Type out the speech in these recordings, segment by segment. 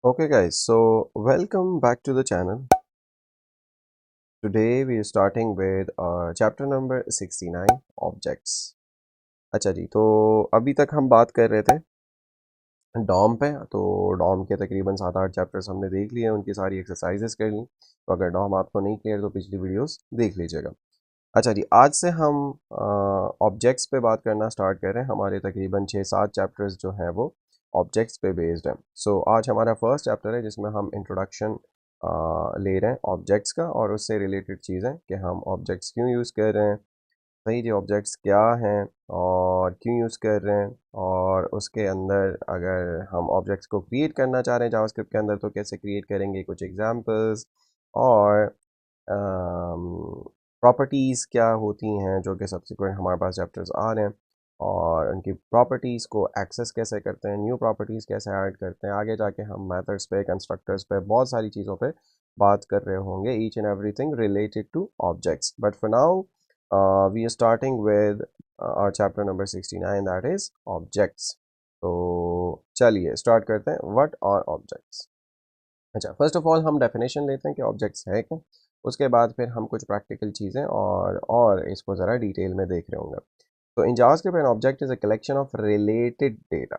Okay guys, so welcome back to the channel. Today we are starting with chapter number 69 objects. अच्छा जी, तो अभी तक हम बात कर रहे थे डॉम पे। तो डॉम के तकरीबन 7-8 चैप्टर्स हमने देख लिए, उनकी सारी एक्सरसाइजेस कर ली। तो अगर डॉम आपको नहीं क्लियर तो पिछली वीडियोस देख लीजिएगा। अच्छा जी, आज से हम ऑब्जेक्ट्स पे बात करना स्टार्ट कर रहे हैं। हमारे तकरीबन 6-7 चैप्टर्स जो हैं वो ऑब्जेक्ट्स पे बेस्ड हैं। सो आज हमारा फर्स्ट चैप्टर है जिसमें हम इंट्रोडक्शन ले रहे हैं ऑब्जेक्ट्स का और उससे रिलेटेड चीज़ें कि हम ऑब्जेक्ट्स क्यों यूज़ कर रहे हैं, सही जी, ऑब्जेक्ट्स क्या हैं और क्यों यूज़ कर रहे हैं, और उसके अंदर अगर हम ऑब्जेक्ट्स को क्रिएट करना चाह रहे हैं जावास्क्रिप्ट के अंदर तो कैसे क्रिएट करेंगे, कुछ एग्जांपल्स, और प्रॉपर्टीज़ क्या होती हैं जो कि सब्सिक्वेंट हमारे पास चैप्टर्स आ रहे हैं, और उनकी प्रॉपर्टीज़ को एक्सेस कैसे करते हैं, न्यू प्रॉपर्टीज़ कैसे ऐड करते हैं। आगे जाके हम मेथड्स पे, कंस्ट्रक्टर्स पे, बहुत सारी चीज़ों पे बात कर रहे होंगे, each and everything related to objects. But for now we are starting with our chapter number 69, that is objects. तो चलिए स्टार्ट करते हैं। What are objects? अच्छा, फर्स्ट ऑफ ऑल हम डेफिनेशन लेते हैं कि ऑब्जेक्ट्स है क्या। उसके बाद फिर हम कुछ प्रैक्टिकल चीज़ें और इसको ज़रा डिटेल में देख रहे होंगे। तो in JavaScript an object is a collection of related data.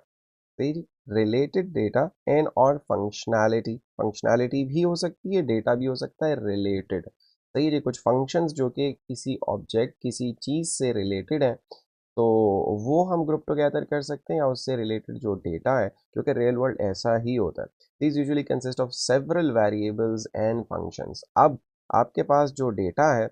Related data and और फंक्शनैलिटी, फंक्शनैलिटी भी हो सकती है, डेटा भी हो सकता है, रिलेटेड। सही जी, कुछ फंक्शंस जो कि किसी ऑब्जेक्ट, किसी चीज़ से रिलेटेड हैं, तो वो हम ग्रुप टुगेदर कर सकते हैं, या उससे रिलेटेड जो डेटा है, क्योंकि रियल वर्ल्ड ऐसा ही होता है। This usually consist of several variables and functions. अब आपके पास जो डेटा है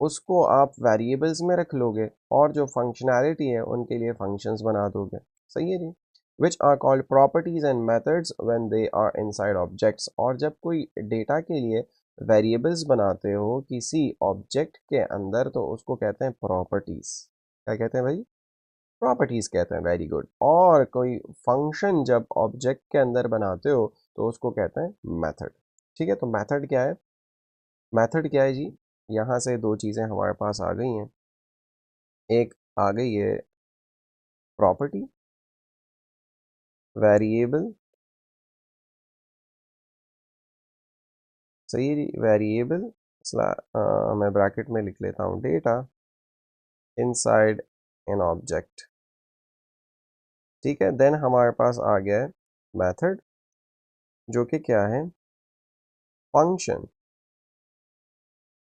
उसको आप वेरिएबल्स में रख लोगे, और जो फंक्शनैलिटी है उनके लिए फंक्शंस बना दोगे। सही है जी। Which are called properties and methods when they are inside objects. और जब कोई डेटा के लिए वेरिएबल्स बनाते हो किसी ऑब्जेक्ट के अंदर तो उसको कहते हैं प्रॉपर्टीज। क्या कहते हैं भाई? प्रॉपर्टीज कहते हैं। Very good. और कोई फंक्शन जब ऑब्जेक्ट के अंदर बनाते हो तो उसको कहते हैं मेथड। ठीक है, तो मेथड क्या है? मेथड क्या है जी? यहाँ से दो चीज़ें हमारे पास आ गई हैं। एक आ गई है प्रॉपर्टी, वेरिएबल। सही है, वेरिएबल मैं ब्रैकेट में लिख लेता हूँ डेटा इनसाइड एन ऑब्जेक्ट। ठीक है, देन हमारे पास आ गया है मेथड, जो कि क्या है? फंक्शन।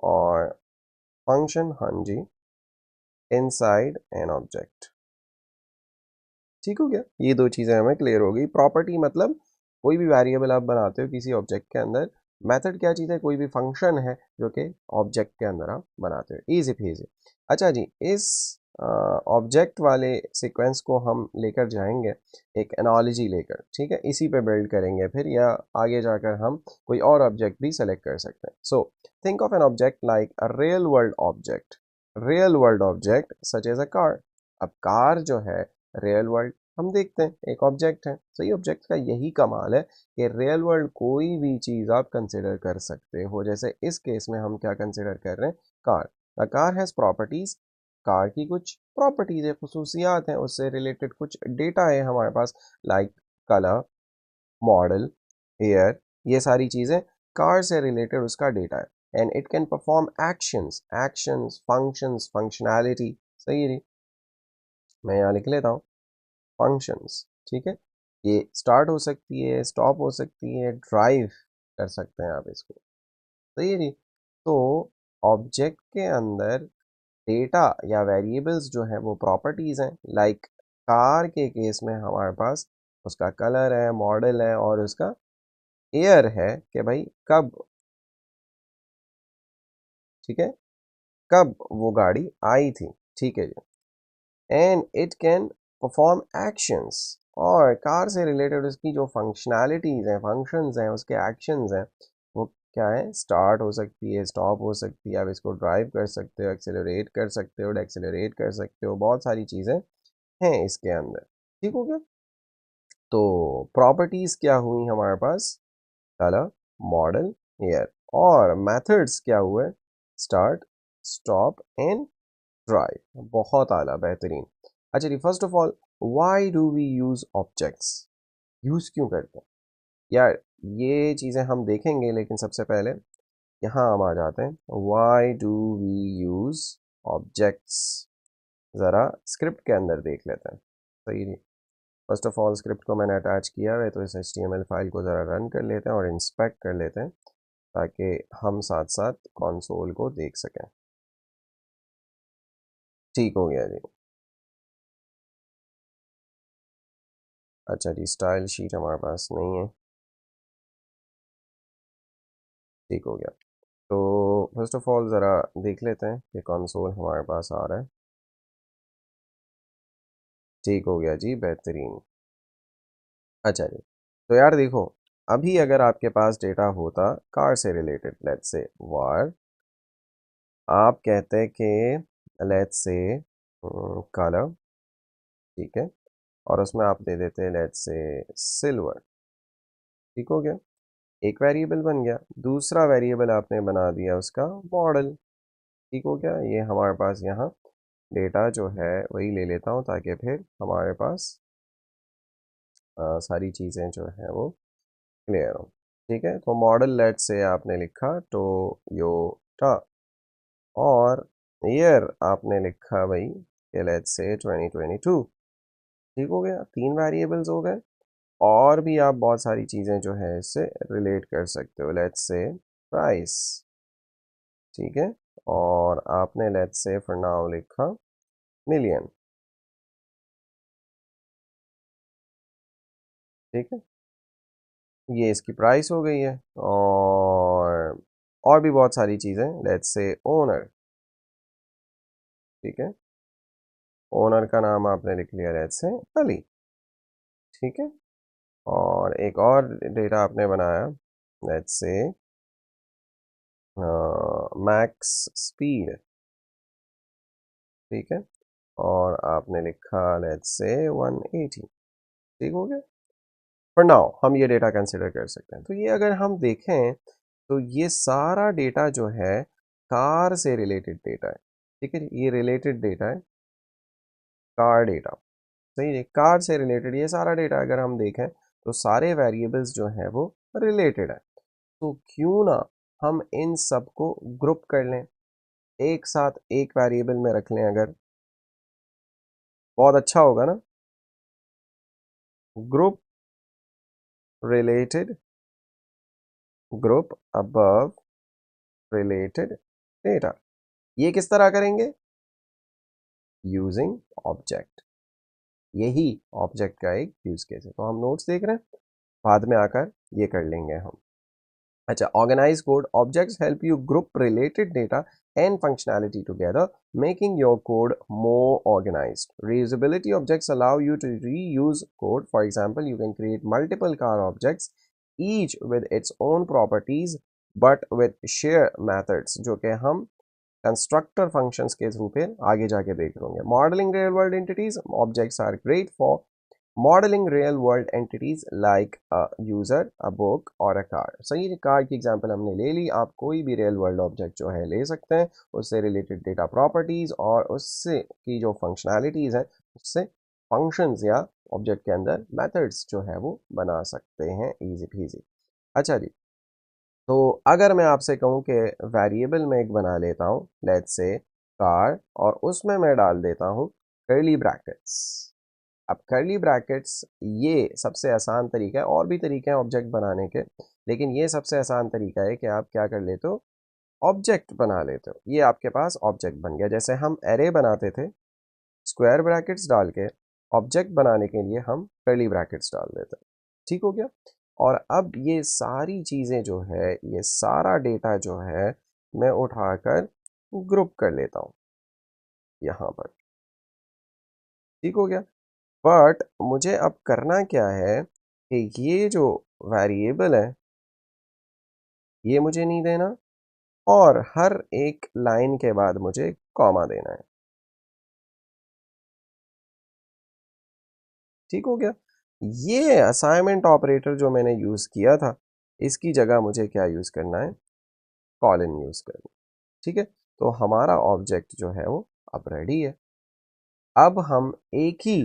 और फंक्शन, हाँ जी, इनसाइड एन ऑब्जेक्ट। ठीक हो गया, ये दो चीज़ें हमें क्लियर हो गई। प्रॉपर्टी मतलब कोई भी वेरिएबल आप बनाते हो किसी ऑब्जेक्ट के अंदर। मेथड क्या चीज़ है? कोई भी फंक्शन है जो कि ऑब्जेक्ट के अंदर आप बनाते हो। Easy Fiji. अच्छा जी, इस ऑब्जेक्ट वाले सीक्वेंस को हम लेकर जाएंगे एक एनालॉजी लेकर। ठीक है, इसी पे बिल्ड करेंगे फिर, या आगे जाकर हम कोई और ऑब्जेक्ट भी सेलेक्ट कर सकते हैं। So think of an object like a real world object. Real world object such as a car. अब कार जो है रियल वर्ल्ड हम देखते हैं एक ऑब्जेक्ट है। सही, ऑब्जेक्ट का यही कमाल है कि रियल वर्ल्ड कोई भी चीज़ आप कंसिडर कर सकते हो। जैसे इस केस में हम क्या कंसिडर कर रहे हैं? Car. The car has properties. Car की कुछ प्रॉपर्टीज है, खसूसियात हैं, उससे रिलेटेड कुछ डेटा है हमारे पास, लाइक कलर, मॉडल, एयर, ये सारी चीज़ें कार से रिलेटेड उसका डेटा है। And it can perform actions, actions, functions, functionality. सही है जी, मैं यहाँ लिख लेता हूँ फंक्शंस। ठीक है, ये स्टार्ट हो सकती है, स्टॉप हो सकती है, ड्राइव कर सकते हैं आप इसको। सही है जी। तो ऑब्जेक्ट के अंदर डेटा या वेरिएबल्स जो है वो प्रॉपर्टीज हैं। लाइक कार के केस में हमारे पास उसका कलर है, मॉडल है, और उसका एयर है कि भाई कब, ठीक है, कब वो गाड़ी आई थी। ठीक है जी। And it can perform actions. और कार से रिलेटेड उसकी जो फंक्शनैलिटीज़ हैं, फंक्शंस हैं, उसके एक्शंस हैं, वो क्या है? स्टार्ट हो सकती है, स्टॉप हो सकती है, आप इसको ड्राइव कर सकते हो, एक्सेलरेट कर सकते हो, डेक्सेलरेट कर सकते हो, बहुत सारी चीज़ें हैं इसके अंदर। ठीक हो गया। तो प्रॉपर्टीज़ क्या हुई हमारे पास? Colour, model, air. और मेथड्स क्या हुए? Start, stop and drive. बहुत आला, बेहतरीन। अच्छा जी, first of all, why do we use objects? Use क्यों करते हैं? यार ये चीज़ें हम देखेंगे, लेकिन सबसे पहले यहाँ हम आ जाते हैं। Why do we use objects, ज़रा स्क्रिप्ट के अंदर देख लेते हैं। सही नहीं, फर्स्ट ऑफ ऑल स्क्रिप्ट को मैंने अटैच किया है, तो इस HTML फाइल को ज़रा रन कर लेते हैं और इंस्पेक्ट कर लेते हैं, ताकि हम साथ साथ कंसोल को देख सकें। ठीक हो गया जी। अच्छा जी, स्टाइल शीट हमारे पास नहीं है। ठीक हो गया। तो फर्स्ट ऑफ ऑल ज़रा देख लेते हैं कि कंसोल हमारे पास आ रहा है। ठीक हो गया जी, बेहतरीन। अच्छा जी, तो यार देखो, अभी अगर आपके पास डेटा होता कार से रिलेटेड, लेट्स से वार, आप कहते कि लेट्स से कलर, ठीक है, और उसमें आप दे देते हैं लेट्स से सिल्वर। ठीक हो गया, एक वेरिएबल बन गया। दूसरा वेरिएबल आपने बना दिया उसका मॉडल। ठीक हो गया, ये हमारे पास यहाँ डेटा जो है वही ले लेता हूँ, ताकि फिर हमारे पास सारी चीज़ें जो है वो क्लियर हो। ठीक है, तो मॉडल लेट से आपने लिखा टोयोटा, और ईयर आपने लिखा भाई कि लेट से 2022। ठीक हो गया, तीन वेरिएबल्स हो गए। और भी आप बहुत सारी चीज़ें जो है इससे रिलेट कर सकते हो, लेट्स से प्राइस। ठीक है, और आपने लेट्स से फॉर नाउ लिखा मिलियन। ठीक है, ये इसकी प्राइस हो गई है। और भी बहुत सारी चीज़ें, लेट्स से ओनर। ठीक है, ओनर का नाम आपने लिख लिया लेट्स से अली। ठीक है, और एक और डेटा आपने बनाया, लेट्स से मैक्स स्पीड। ठीक है, और आपने लिखा लेट्स से 180। ठीक हो गया, पर नाउ हम ये डेटा कंसिडर कर सकते हैं। तो ये अगर हम देखें, तो ये सारा डेटा जो है कार से रिलेटेड डेटा है। ठीक है, ये रिलेटेड डेटा है, कार डेटा। सही है, कार से रिलेटेड ये सारा डेटा अगर हम देखें, तो सारे वेरिएबल्स जो हैं वो रिलेटेड है। तो क्यों ना हम इन सब को ग्रुप कर लें, एक साथ एक वेरिएबल में रख लें, अगर बहुत अच्छा होगा ना। Group related, group above related data, ये किस तरह करेंगे? Using object. यही ऑब्जेक्ट का एक यूज केस है। तो हम नोट्स देख रहे हैं, बाद में आकर ये कर लेंगे हम। अच्छा, organise code objects help you group related data and functionality together, making your code more organized. Reusability objects allow you to reuse code. For example, you can create multiple car objects, each with its own properties, but with share methods, जो कि हम constructor functions के through पे आगे जाके देख लेंगे। Modelling real world entities objects are great for modelling real world entities like a user, a book और अ कार। सही है, कार की एग्जांपल हमने ले ली। आप कोई भी रियल वर्ल्ड ऑब्जेक्ट जो है ले सकते हैं, उससे रिलेटेड डेटा प्रॉपर्टीज और उससे की जो फंक्शनैलिटीज है, उससे फंक्शंस या ऑब्जेक्ट के अंदर मेथड्स जो है वो बना सकते हैं, इजी पीजी। अच्छा जी, तो अगर मैं आपसे कहूँ कि वेरिएबल में एक बना लेता हूँ लेट्स से कार, और उसमें मैं डाल देता हूँ कर्ली ब्रैकेट्स। अब कर्ली ब्रैकेट्स ये सबसे आसान तरीका है, और भी तरीके हैं ऑब्जेक्ट बनाने के, लेकिन ये सबसे आसान तरीका है कि आप क्या कर लेते हो, ऑब्जेक्ट बना लेते हो। ये आपके पास ऑब्जेक्ट बन गया। जैसे हम एरे बनाते थे स्क्वायर ब्रैकेट्स डाल के, ऑब्जेक्ट बनाने के लिए हम कर्ली ब्रैकेट्स डाल देते हैं। ठीक हो गया, और अब ये सारी चीज़ें जो है, ये सारा डेटा जो है, मैं उठाकर ग्रुप कर लेता हूँ यहाँ पर। ठीक हो गया, बट मुझे अब करना क्या है कि ये जो वेरिएबल है ये मुझे नहीं देना, और हर एक लाइन के बाद मुझे कॉमा देना है। ठीक हो गया, ये असाइनमेंट ऑपरेटर जो मैंने यूज़ किया था, इसकी जगह मुझे क्या यूज़ करना है, कॉलन यूज़ करना। ठीक है, तो हमारा ऑब्जेक्ट जो है वो अब रेडी है। अब हम एक ही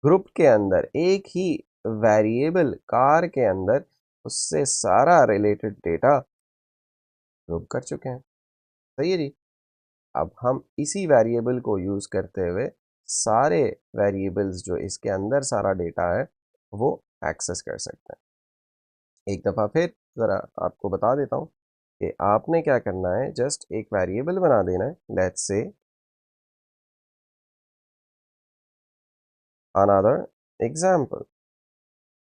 ग्रुप के अंदर, एक ही वेरिएबल कार के अंदर उससे सारा रिलेटेड डेटा ग्रुप कर चुके हैं। सही है जी। अब हम इसी वेरिएबल को यूज़ करते हुए सारे वेरिएबल्स जो इसके अंदर सारा डेटा है वो एक्सेस कर सकते हैं। एक दफ़ा फिर ज़रा आपको बता देता हूँ कि आपने क्या करना है, जस्ट एक वेरिएबल बना देना है, लेट्स से अनदर एग्जाम्पल।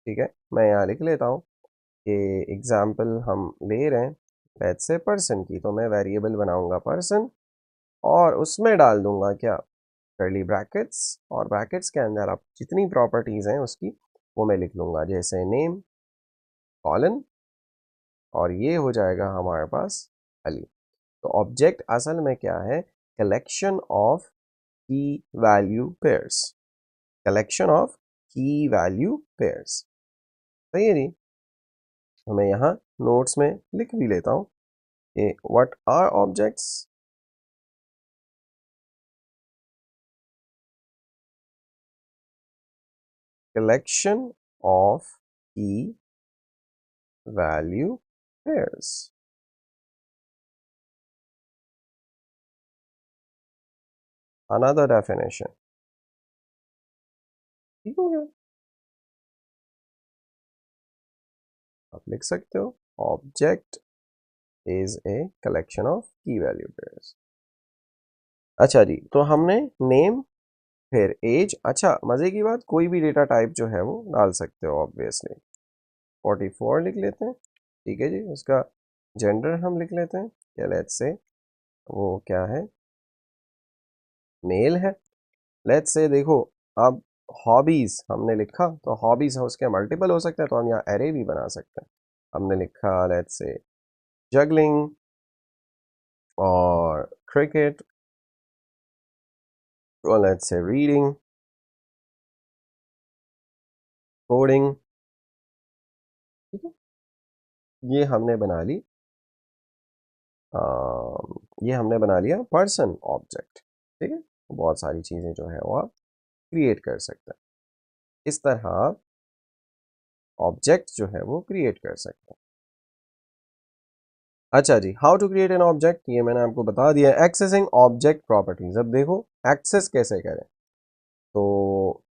ठीक है, मैं यहाँ लिख लेता हूँ कि एग्जाम्पल हम ले रहे हैं लेट्स से पर्सन की, तो मैं वेरिएबल बनाऊंगा पर्सन और उसमें डाल दूंगा क्या, कर्ली ब्रैकेट्स, और ब्रैकेट्स के अंदर आप जितनी प्रॉपर्टीज़ हैं उसकी वो मैं लिख लूँगा, जैसे नेम कॉलन, और ये हो जाएगा हमारे पास अली। तो ऑब्जेक्ट असल में क्या है, collection of key value pairs, collection of key value pairs. सही है जी। तो मैं यहाँ नोट्स में लिख भी लेता हूँ कि what are objects, collection of key value pairs. Another definition, ठीक हो गया। आप लिख सकते हो object is a collection of key value pairs. अच्छा जी, तो हमने नेम, फिर एज, अच्छा मज़े की बात कोई भी डेटा टाइप जो है वो डाल सकते हो ऑब्वियसली। 44 लिख लेते हैं, ठीक है जी। उसका जेंडर हम लिख लेते हैं, क्या लेट्स से वो क्या है, मेल है। लेट्स से देखो, अब हॉबीज़ हमने लिखा, तो हॉबीज़ है उसके मल्टीपल हो सकते हैं, तो हम यहाँ एरे भी बना सकते हैं। हमने लिखा लेट्स से जगलिंग और क्रिकेट, और लेट्स से रीडिंग, कोडिंग, ठीक है। ये हमने बना ली, ये हमने बना लिया पर्सन ऑब्जेक्ट, ठीक है। बहुत सारी चीज़ें जो है वो आप क्रिएट कर सकते हैं, इस तरह आप ऑब्जेक्ट जो है वो क्रिएट कर सकते हैं। अच्छा जी, how to create an object, ये मैंने आपको बता दिया। एक्सेसिंग ऑब्जेक्ट प्रॉपर्टीज, अब देखो एक्सेस कैसे करें, तो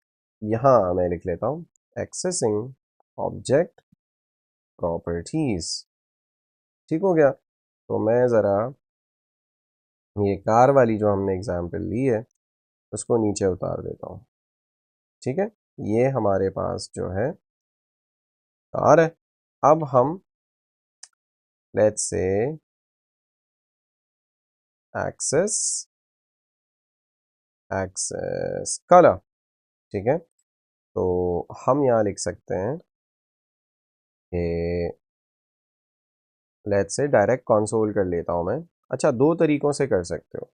यहाँ मैं लिख लेता हूँ एक्सेसिंग ऑब्जेक्ट प्रॉपर्टीज, ठीक हो गया। तो मैं ज़रा ये कार वाली जो हमने एग्जाम्पल ली है उसको नीचे उतार देता हूँ, ठीक है। ये हमारे पास जो है कार है। अब हम let's say access access colour, ठीक है। तो हम यहाँ लिख सकते हैं कि लेट्स से डायरेक्ट कंसोल कर लेता हूँ मैं। अच्छा, दो तरीकों से कर सकते हो,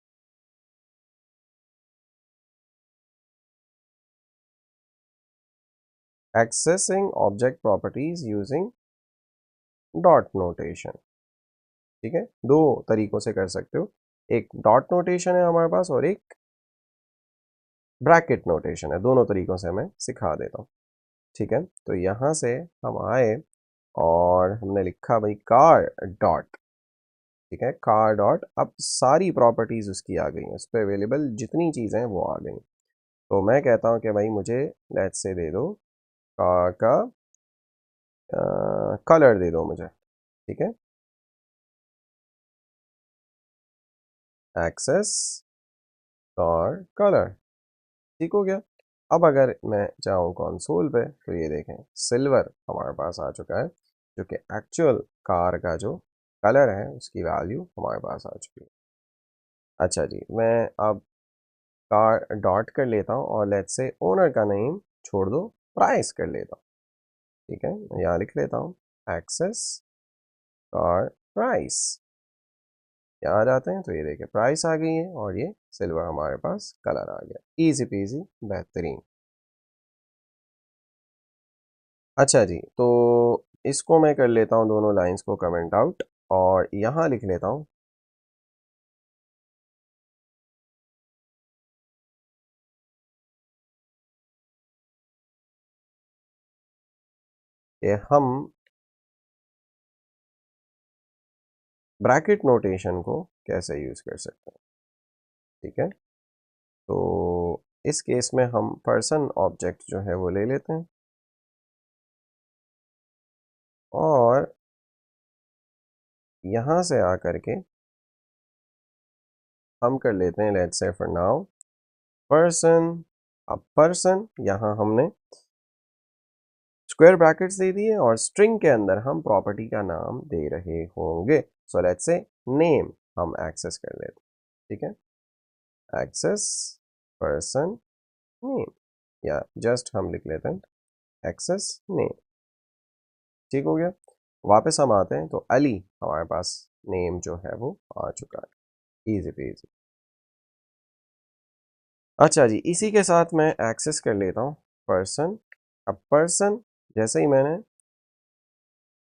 accessing object properties using dot notation, ठीक है। दो तरीकों से कर सकते हो, एक डॉट नोटेशन है हमारे पास और एक ब्रैकेट नोटेशन है। दोनों तरीकों से मैं सिखा देता हूँ, ठीक है। तो यहाँ से हम आए और हमने लिखा भाई कार डॉट, ठीक है, कार डॉट। अब सारी प्रॉपर्टीज़ उसकी आ गई हैं, उस पर अवेलेबल जितनी चीज़ें हैं वो आ गई। तो मैं कहता हूँ कि भाई मुझे लेट्स से दे दो कार का कलर दे दो मुझे, ठीक है। एक्सेस कार कलर, ठीक हो गया। अब अगर मैं जाऊँ कंसोल पे तो ये देखें सिल्वर हमारे पास आ चुका है, जो कि एक्चुअल कार का जो कलर है उसकी वैल्यू हमारे पास आ चुकी है। अच्छा जी, मैं अब कार डॉट कर लेता हूँ और लेट्स से ओनर का नेम छोड़ दो, प्राइस कर लेता हूँ, ठीक है। मैं यहाँ लिख लेता हूँ एक्सेस कार प्राइस। यहाँ आ जाते हैं तो ये देखिए प्राइस आ गई है और ये सिल्वर हमारे पास कलर आ गया, इजी पीजी बेहतरीन। अच्छा जी, तो इसको मैं कर लेता हूँ दोनों लाइंस को कमेंट आउट, और यहाँ लिख लेता हूँ कि हम ब्रैकेट नोटेशन को कैसे यूज़ कर सकते हैं। ठीक है, तो इस केस में हम पर्सन ऑब्जेक्ट जो है वो ले लेते हैं और यहाँ से आकर के हम कर लेते हैं let's say for now person. अब पर्सन यहाँ हमने स्क्वायर ब्रैकेट्स दे दिए और स्ट्रिंग के अंदर हम प्रॉपर्टी का नाम दे रहे होंगे। सो लेट्स से नेम हम एक्सेस कर लेते हैं। ठीक है, एक्सेस पर्सन नेम या जस्ट हम लिख लेते हैं एक्सेस नेम। ठीक हो गया, वापस हम आते हैं तो अली हमारे पास नेम जो है वो आ चुका है, इजी पेजी। अच्छा जी, इसी के साथ मैं एक्सेस कर लेता हूँ पर्सन। अब पर्सन जैसे ही मैंने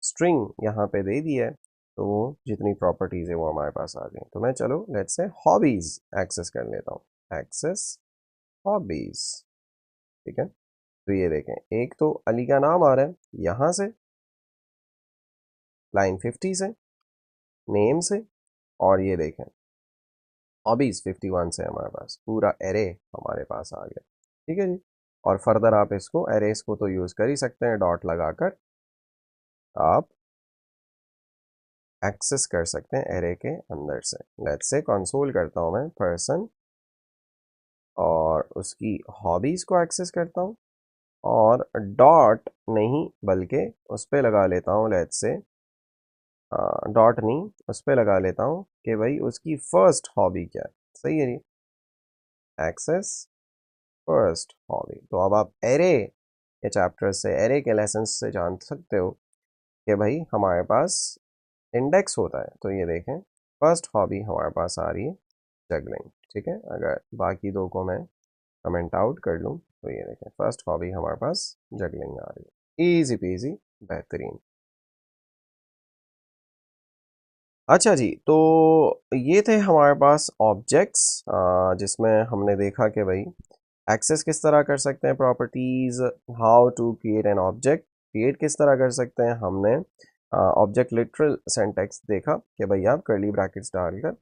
स्ट्रिंग यहाँ पे दे दिया है तो वो जितनी प्रॉपर्टीज है वो हमारे पास आ गई। तो मैं चलो लेट्स से हॉबीज एक्सेस कर लेता हूँ, एक्सेस हॉबीज। ठीक है, तो ये देखें एक तो अली का नाम आ रहा है यहाँ से लाइन 50 से, नेम से, और ये देखें हॉबीज 51 से हमारे पास पूरा एरे हमारे पास आ गया। ठीक है जी, और फर्दर आप इसको एरेस को तो यूज़ कर ही सकते हैं, डॉट लगाकर आप एक्सेस कर सकते हैं एरे के अंदर से। लेट्स से कंसोल करता हूँ मैं पर्सन और उसकी हॉबीज़ को एक्सेस करता हूँ और डॉट नहीं बल्कि उस पर लगा लेता हूँ लेट्स से डॉट नहीं उस पर लगा लेता हूँ कि भाई उसकी फर्स्ट हॉबी क्या है। सही है जी, एक्सेस फर्स्ट हॉबी। तो अब आप एरे के चैप्टर से, एरे के लेसन से जान सकते हो कि भाई हमारे पास इंडेक्स होता है। तो ये देखें फर्स्ट हॉबी हमारे पास आ रही है जगलिंग। ठीक है, अगर बाकी दो को मैं कमेंट आउट कर लूँ तो ये देखें फर्स्ट हॉबी हमारे पास जगलिंग आ रही है, इजी पीजी बेहतरीन। अच्छा जी, तो ये थे हमारे पास ऑब्जेक्ट्स जिसमें हमने देखा कि भाई एक्सेस किस तरह कर सकते हैं properties, how to create an object, create किस तरह कर सकते हैं। हमने ऑब्जेक्ट लिटरल सिंटैक्स देखा कि भाई आप कर्ली ब्रैकेट्स डालकर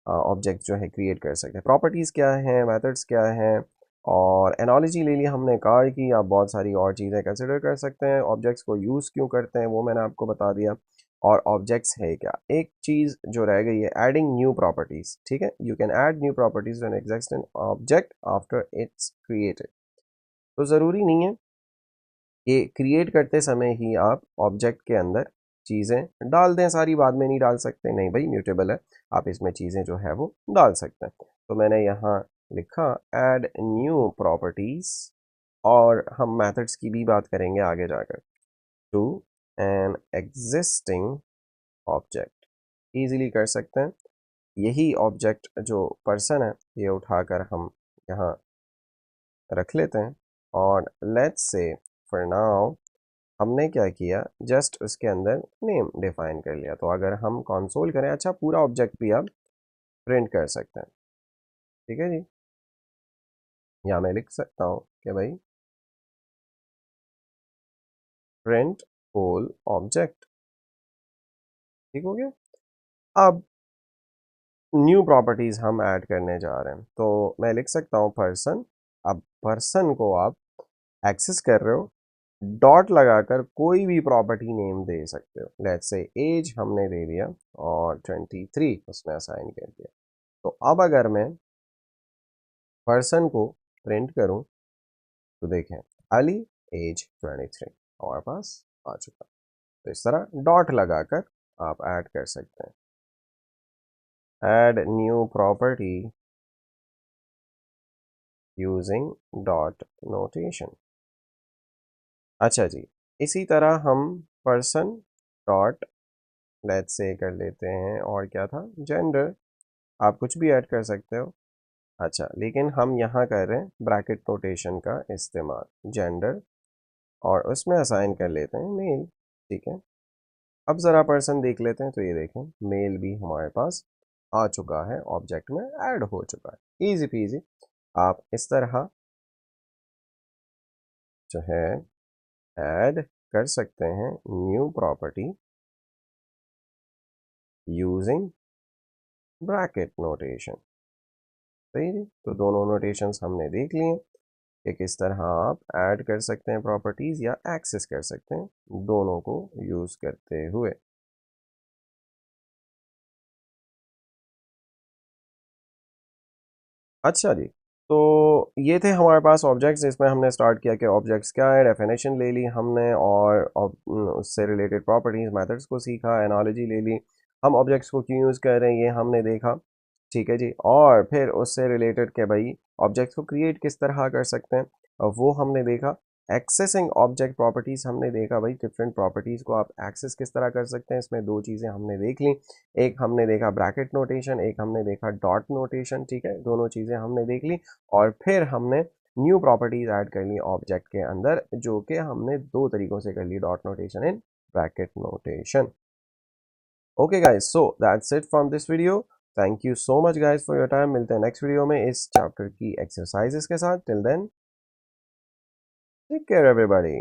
ऑब्जेक्ट जो है क्रिएट कर सकते हैं। प्रॉपर्टीज़ क्या हैं, मेथड्स क्या हैं, और एनालॉजी ले लिया हमने कार की। आप बहुत सारी और चीज़ें कंसिडर कर सकते हैं। ऑब्जेक्ट्स को यूज़ क्यों करते हैं वो मैंने आपको बता दिया। और ऑब्जेक्ट्स है क्या, एक चीज़ जो रह गई है एडिंग न्यू प्रॉपर्टीज़। ठीक है, you can add new properties when exist an object after it's created. तो ज़रूरी नहीं है कि क्रिएट करते समय ही आप ऑब्जेक्ट के अंदर चीज़ें डाल दें, सारी बाद में नहीं डाल सकते। नहीं भाई, म्यूटेबल है, आप इसमें चीज़ें जो है वो डाल सकते हैं। तो मैंने यहाँ लिखा ऐड न्यू प्रॉपर्टीज़, और हम मेथड्स की भी बात करेंगे आगे जाकर। To an existing object easily कर सकते हैं। यही ऑब्जेक्ट जो पर्सन है ये उठाकर हम यहाँ रख लेते हैं और लेट्स से फॉर नाउ हमने क्या किया, जस्ट उसके अंदर नेम डिफाइन कर लिया। तो अगर हम कंसोल करें, अच्छा पूरा ऑब्जेक्ट भी आप प्रिंट कर सकते हैं। ठीक है जी, या मैं लिख सकता हूँ कि भाई प्रिंट होल ऑब्जेक्ट। ठीक हो गया, अब न्यू प्रॉपर्टीज हम ऐड करने जा रहे हैं। तो मैं लिख सकता हूँ पर्सन। अब पर्सन को आप एक्सेस कर रहे हो, डॉट लगाकर कोई भी प्रॉपर्टी नेम दे सकते हो। लेट्स से एज हमने दे दिया और 23 उसमें असाइन कर दिया। तो अब अगर मैं पर्सन को प्रिंट करूं तो देखें अली एज 23 हमारे पास आ चुका। तो इस तरह डॉट लगाकर आप ऐड कर सकते हैं, add new property using dot notation. अच्छा जी, इसी तरह हम पर्सन डॉट लेट्स से कर लेते हैं, और क्या था, जेंडर। आप कुछ भी ऐड कर सकते हो। अच्छा, लेकिन हम यहाँ कर रहे हैं ब्रैकेट नोटेशन का इस्तेमाल, जेंडर, और उसमें असाइन कर लेते हैं मेल। ठीक है, अब ज़रा पर्सन देख लेते हैं तो ये देखें मेल भी हमारे पास आ चुका है, ऑब्जेक्ट में ऐड हो चुका है, इजी पीजी। आप इस तरह जो है ऐड कर सकते हैं new property using bracket notation. सही है, तो दोनों नोटेशंस हमने देख लिए कि किस तरह आप ऐड कर सकते हैं प्रॉपर्टीज़ या एक्सेस कर सकते हैं दोनों को यूज़ करते हुए। अच्छा जी, तो ये थे हमारे पास ऑब्जेक्ट्स जिसमें हमने स्टार्ट किया कि ऑब्जेक्ट्स क्या है, डेफिनेशन ले ली हमने और उससे रिलेटेड प्रॉपर्टीज़ मेथड्स को सीखा, एनालॉजी ले ली, हम ऑब्जेक्ट्स को क्यों यूज़ कर रहे हैं ये हमने देखा। ठीक है जी, और फिर उससे रिलेटेड के भाई ऑब्जेक्ट्स को क्रिएट किस तरह कर सकते हैं वो हमने देखा। एक्सेसिंग ऑब्जेक्ट प्रॉपर्टीज़ हमने देखा भाई, डिफरेंट प्रॉपर्टीज़ को आप एक्सेस किस तरह कर सकते हैं, इसमें दो चीज़ें हमने देख ली। एक हमने देखा ब्रैकेट नोटेशन, एक हमने देखा डॉट नोटेशन। ठीक है, दोनों चीज़ें हमने देख ली और फिर हमने न्यू प्रॉपर्टीज ऐड कर ली ऑब्जेक्ट के अंदर, जो कि हमने दो तरीकों से कर ली, dot notation and bracket notation. Okay guys, so that's it from this video. Thank you so much guys for your time. मिलते हैं नेक्स्ट वीडियो में इस चैप्टर की एक्सरसाइजेस के साथ। Till then, take care everybody.